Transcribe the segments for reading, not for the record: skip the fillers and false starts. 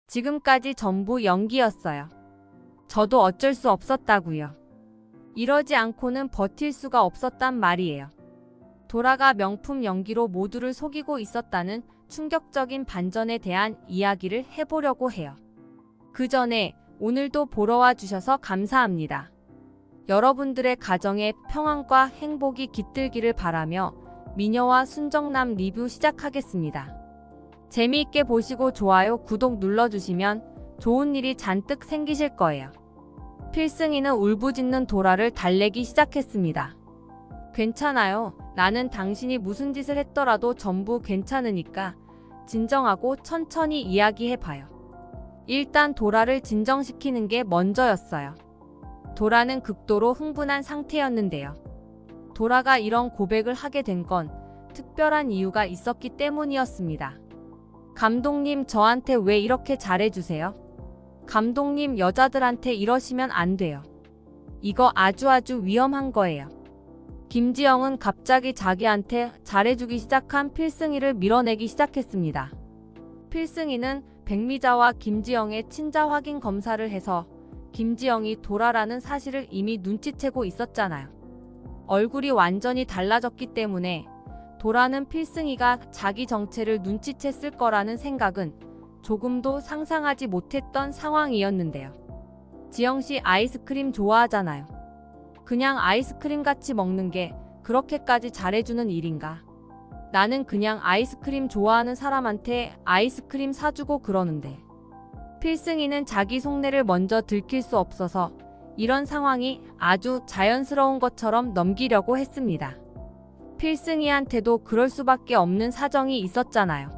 지금까지 전부 연기였어요. 저도 어쩔 수 없었다고요. 이러지 않고는 버틸 수가 없었단 말이에요. 도라가 명품 연기로 모두를 속이고 있었다는 충격적인 반전에 대한 이야기를 해보려고 해요. 그 전에 오늘도 보러 와 주셔서 감사합니다. 여러분들의 가정에 평안과 행복이 깃들기를 바라며 미녀와 순정남 리뷰 시작하겠습니다. 재미있게 보시고 좋아요, 구독 눌러주시면 좋은 일이 잔뜩 생기실 거예요. 필승이는 울부짖는 도라를 달래기 시작했습니다. 괜찮아요. 나는 당신이 무슨 짓을 했더라도 전부 괜찮으니까 진정하고 천천히 이야기해봐요. 일단 도라를 진정시키는 게 먼저였어요. 도라는 극도로 흥분한 상태였는데요. 도라가 이런 고백을 하게 된 건 특별한 이유가 있었기 때문이었습니다. 감독님, 저한테 왜 이렇게 잘해주세요? 감독님, 여자들한테 이러시면 안 돼요. 이거 아주 위험한 거예요. 김지영은 갑자기 자기한테 잘해주기 시작한 필승이를 밀어내기 시작했습니다. 필승이는 백미자와 김지영의 친자 확인 검사를 해서 김지영이 도라라는 사실을 이미 눈치채고 있었잖아요. 얼굴이 완전히 달라졌기 때문에 도라는 필승이가 자기 정체를 눈치챘을 거라는 생각은 조금도 상상하지 못했던 상황이었는데요. 지영씨 아이스크림 좋아하잖아요. 그냥 아이스크림 같이 먹는 게 그렇게까지 잘해주는 일인가? 나는 그냥 아이스크림 좋아하는 사람한테 아이스크림 사주고 그러는데. 필승이는 자기 속내를 먼저 들킬 수 없어서 이런 상황이 아주 자연스러운 것처럼 넘기려고 했습니다. 필승이한테도 그럴 수밖에 없는 사정이 있었잖아요.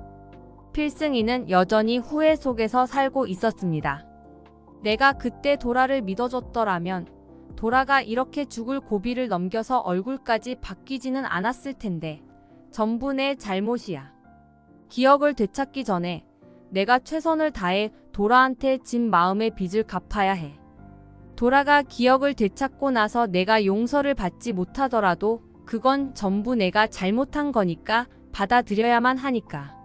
필승이는 여전히 후회 속에서 살고 있었습니다. 내가 그때 도라를 믿어줬더라면 도라가 이렇게 죽을 고비를 넘겨서 얼굴까지 바뀌지는 않았을 텐데 전부 내 잘못이야. 기억을 되찾기 전에 내가 최선을 다해 도라한테 진 마음의 빚을 갚아야 해. 도라가 기억을 되찾고 나서 내가 용서를 받지 못하더라도 그건 전부 내가 잘못한 거니까 받아들여야만 하니까.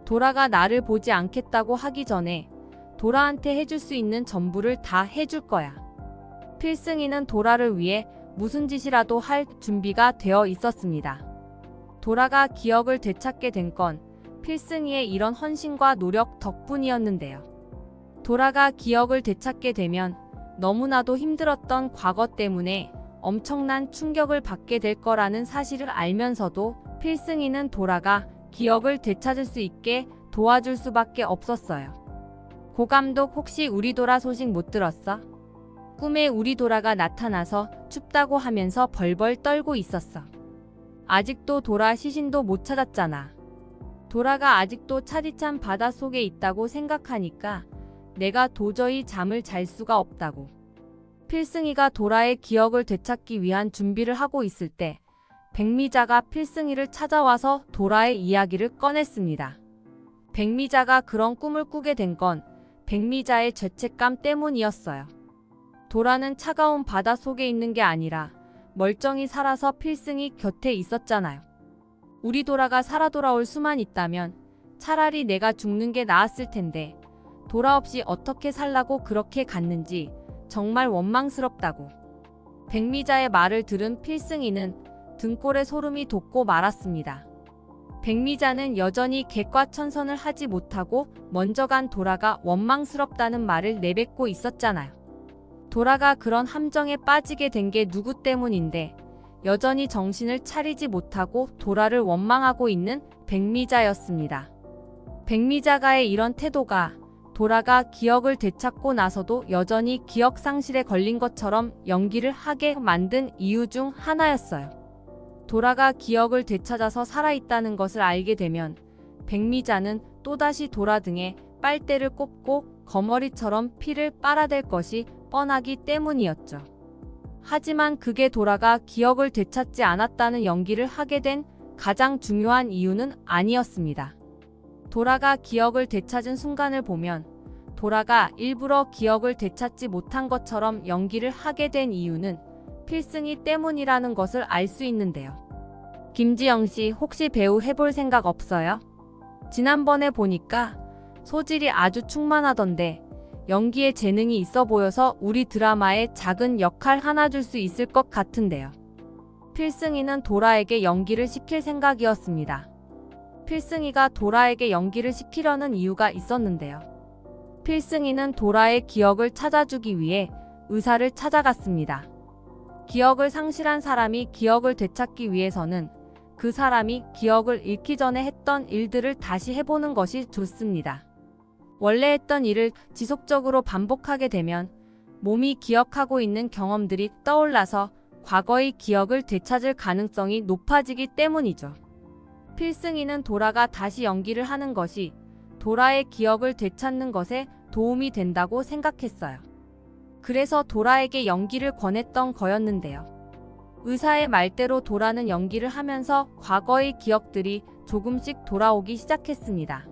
도라가 나를 보지 않겠다고 하기 전에 도라한테 해줄 수 있는 전부를 다 해줄 거야. 필승이는 도라를 위해 무슨 짓이라도 할 준비가 되어 있었습니다. 도라가 기억을 되찾게 된 건 필승이의 이런 헌신과 노력 덕분이었는데요. 도라가 기억을 되찾게 되면 너무나도 힘들었던 과거 때문에 엄청난 충격을 받게 될 거라는 사실을 알면서도 필승이는 도라가 기억을 되찾을 수 있게 도와줄 수밖에 없었어요. 고 감독, 혹시 우리 도라 소식 못 들었어? 꿈에 우리 도라가 나타나서 춥다고 하면서 벌벌 떨고 있었어. 아직도 도라 시신도 못 찾았잖아. 도라가 아직도 차디찬 바닷속에 있다고 생각하니까 내가 도저히 잠을 잘 수가 없다고. 필승이가 도라의 기억을 되찾기 위한 준비를 하고 있을 때 백미자가 필승이를 찾아와서 도라의 이야기를 꺼냈습니다. 백미자가 그런 꿈을 꾸게 된 건 백미자의 죄책감 때문이었어요. 도라는 차가운 바다 속에 있는 게 아니라 멀쩡히 살아서 필승이 곁에 있었잖아요. 우리 도라가 살아 돌아올 수만 있다면 차라리 내가 죽는 게 나았을 텐데 도라 없이 어떻게 살라고 그렇게 갔는지 정말 원망스럽다고. 백미자의 말을 들은 필승이는 등골에 소름이 돋고 말았습니다. 백미자는 여전히 객과천선을 하지 못하고 먼저 간 도라가 원망스럽다는 말을 내뱉고 있었잖아요. 도라가 그런 함정에 빠지게 된 게 누구 때문인데 여전히 정신을 차리지 못하고 도라를 원망하고 있는 백미자였습니다. 백미자가의 이런 태도가 도라가 기억을 되찾고 나서도 여전히 기억상실에 걸린 것처럼 연기를 하게 만든 이유 중 하나였어요. 도라가 기억을 되찾아서 살아있다는 것을 알게 되면 백미자는 또다시 도라 등에 빨대를 꼽고 거머리처럼 피를 빨아댈 것이 뻔하기 때문이었죠. 하지만 그게 도라가 기억을 되찾지 않았다는 연기를 하게 된 가장 중요한 이유는 아니었습니다. 도라가 기억을 되찾은 순간을 보면 도라가 일부러 기억을 되찾지 못한 것처럼 연기를 하게 된 이유는 필승이 때문이라는 것을 알 수 있는데요. 김지영 씨, 혹시 배우 해볼 생각 없어요? 지난번에 보니까 소질이 아주 충만하던데 연기에 재능이 있어 보여서 우리 드라마에 작은 역할 하나 줄 수 있을 것 같은데요. 필승이는 도라에게 연기를 시킬 생각이었습니다. 필승이가 도라에게 연기를 시키려는 이유가 있었는데요. 필승이는 도라의 기억을 찾아주기 위해 의사를 찾아갔습니다. 기억을 상실한 사람이 기억을 되찾기 위해서는 그 사람이 기억을 잃기 전에 했던 일들을 다시 해보는 것이 좋습니다. 원래 했던 일을 지속적으로 반복하게 되면 몸이 기억하고 있는 경험들이 떠올라서 과거의 기억을 되찾을 가능성이 높아지기 때문이죠. 필승이는 도라가 다시 연기를 하는 것이 도라의 기억을 되찾는 것에 도움이 된다고 생각했어요. 그래서 도라에게 연기를 권했던 거였는데요. 의사의 말대로 도라는 연기를 하면서 과거의 기억들이 조금씩 돌아오기 시작했습니다.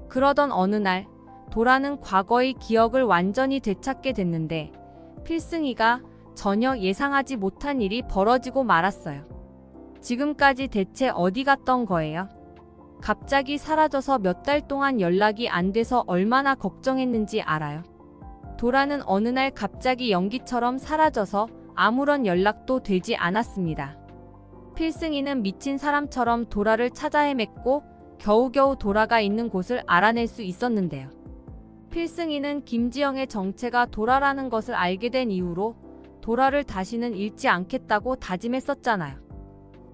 그러던 어느 날 도라는 과거의 기억을 완전히 되찾게 됐는데 필승이가 전혀 예상하지 못한 일이 벌어지고 말았어요. 지금까지 대체 어디 갔던 거예요? 갑자기 사라져서 몇 달 동안 연락이 안 돼서 얼마나 걱정했는지 알아요? 도라는 어느 날 갑자기 연기처럼 사라져서 아무런 연락도 되지 않았습니다. 필승이는 미친 사람처럼 도라를 찾아 헤맸고 겨우겨우 도라가 있는 곳을 알아낼 수 있었는데요. 필승이는 김지영의 정체가 도라라는 것을 알게 된 이후로 도라를 다시는 잃지 않겠다고 다짐했었잖아요.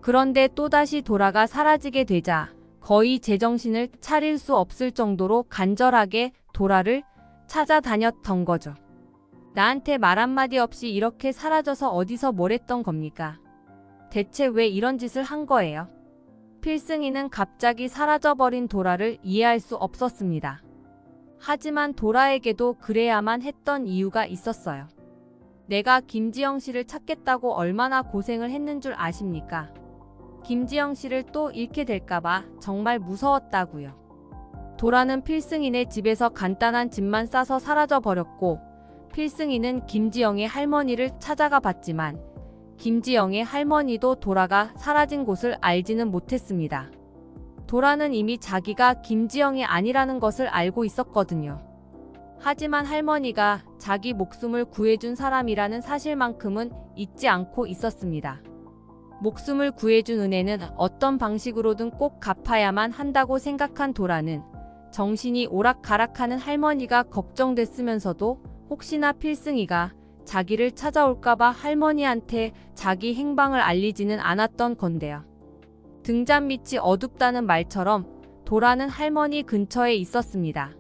그런데 또다시 도라가 사라지게 되자 거의 제정신을 차릴 수 없을 정도로 간절하게 도라를 찾아다녔던 거죠. 나한테 말 한마디 없이 이렇게 사라져서 어디서 뭘 했던 겁니까? 대체 왜 이런 짓을 한 거예요? 필승이는 갑자기 사라져버린 도라를 이해할 수 없었습니다. 하지만 도라에게도 그래야만 했던 이유가 있었어요. 내가 김지영 씨를 찾겠다고 얼마나 고생을 했는 줄 아십니까? 김지영 씨를 또 잃게 될까봐 정말 무서웠다고요. 도라는 필승이네 집에서 간단한 짐만 싸서 사라져 버렸고 필승이는 김지영의 할머니를 찾아가 봤지만 김지영의 할머니도 도라가 사라진 곳을 알지는 못했습니다. 도라는 이미 자기가 김지영이 아니라는 것을 알고 있었거든요. 하지만 할머니가 자기 목숨을 구해준 사람이라는 사실만큼은 잊지 않고 있었습니다. 목숨을 구해준 은혜는 어떤 방식으로든 꼭 갚아야만 한다고 생각한 도라는 정신이 오락가락하는 할머니가 걱정됐으면서도 혹시나 필승이가 자기를 찾아올까봐 할머니한테 자기 행방을 알리지는 않았던 건데요. 등잔 밑이 어둡다는 말처럼 도라는 할머니 근처에 있었습니다.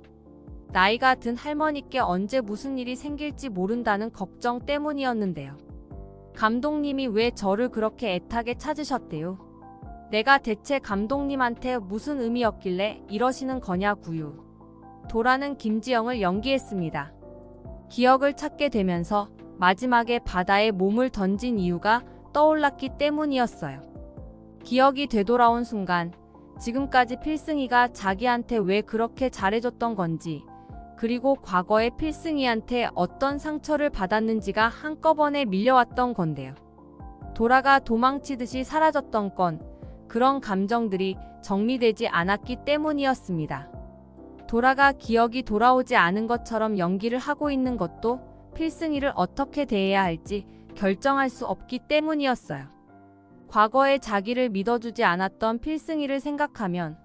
나이가 든 할머니께 언제 무슨 일이 생길지 모른다는 걱정 때문이었는데요. 감독님이 왜 저를 그렇게 애타게 찾으셨대요? 내가 대체 감독님한테 무슨 의미였길래 이러시는 거냐구요. 도라는 김지영을 연기했습니다. 기억을 찾게 되면서 마지막에 바다에 몸을 던진 이유가 떠올랐기 때문이었어요. 기억이 되돌아온 순간 지금까지 필승이가 자기한테 왜 그렇게 잘해줬던 건지 그리고 과거에 필승이한테 어떤 상처를 받았는지가 한꺼번에 밀려왔던 건데요. 도라가 도망치듯이 사라졌던 건 그런 감정들이 정리되지 않았기 때문이었습니다. 도라가 기억이 돌아오지 않은 것처럼 연기를 하고 있는 것도 필승이를 어떻게 대해야 할지 결정할 수 없기 때문이었어요. 과거에 자기를 믿어주지 않았던 필승이를 생각하면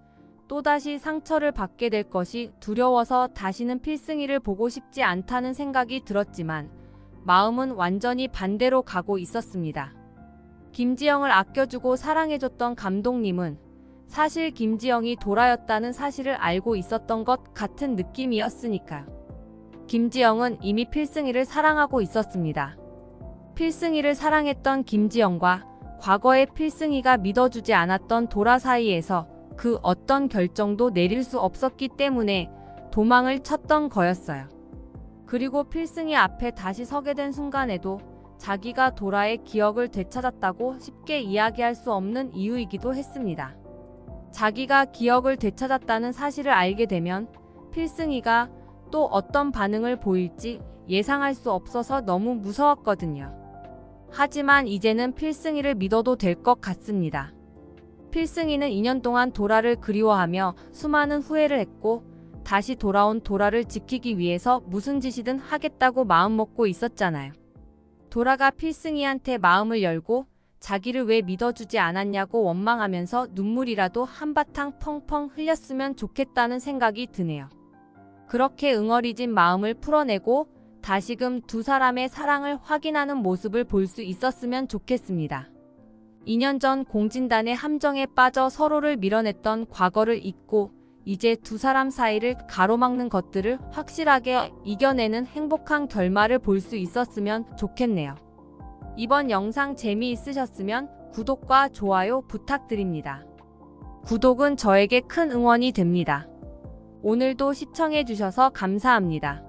또다시 상처를 받게 될 것이 두려워서 다시는 필승이를 보고 싶지 않다는 생각이 들었지만 마음은 완전히 반대로 가고 있었습니다. 김지영을 아껴주고 사랑해줬던 감독님은 사실 김지영이 도라였다는 사실을 알고 있었던 것 같은 느낌이었으니까요. 김지영은 이미 필승이를 사랑하고 있었습니다. 필승이를 사랑했던 김지영과 과거의 필승이가 믿어주지 않았던 도라 사이에서 그 어떤 결정도 내릴 수 없었기 때문에 도망을 쳤던 거였어요. 그리고 필승이 앞에 다시 서게 된 순간에도 자기가 도라의 기억을 되찾았다고 쉽게 이야기할 수 없는 이유이기도 했습니다. 자기가 기억을 되찾았다는 사실을 알게 되면 필승이가 또 어떤 반응을 보일지 예상할 수 없어서 너무 무서웠거든요. 하지만 이제는 필승이를 믿어도 될 것 같습니다. 필승이는 2년 동안 도라를 그리워하며 수많은 후회를 했고 다시 돌아온 도라를 지키기 위해서 무슨 짓이든 하겠다고 마음먹고 있었잖아요. 도라가 필승이한테 마음을 열고 자기를 왜 믿어주지 않았냐고 원망하면서 눈물이라도 한바탕 펑펑 흘렸으면 좋겠다는 생각이 드네요. 그렇게 응어리진 마음을 풀어내고 다시금 두 사람의 사랑을 확인하는 모습을 볼 수 있었으면 좋겠습니다. 2년 전 공진단의 함정에 빠져 서로를 밀어냈던 과거를 잊고 이제 두 사람 사이를 가로막는 것들을 확실하게 이겨내는 행복한 결말을 볼 수 있었으면 좋겠네요. 이번 영상 재미있으셨으면 구독과 좋아요 부탁드립니다. 구독은 저에게 큰 응원이 됩니다. 오늘도 시청해주셔서 감사합니다.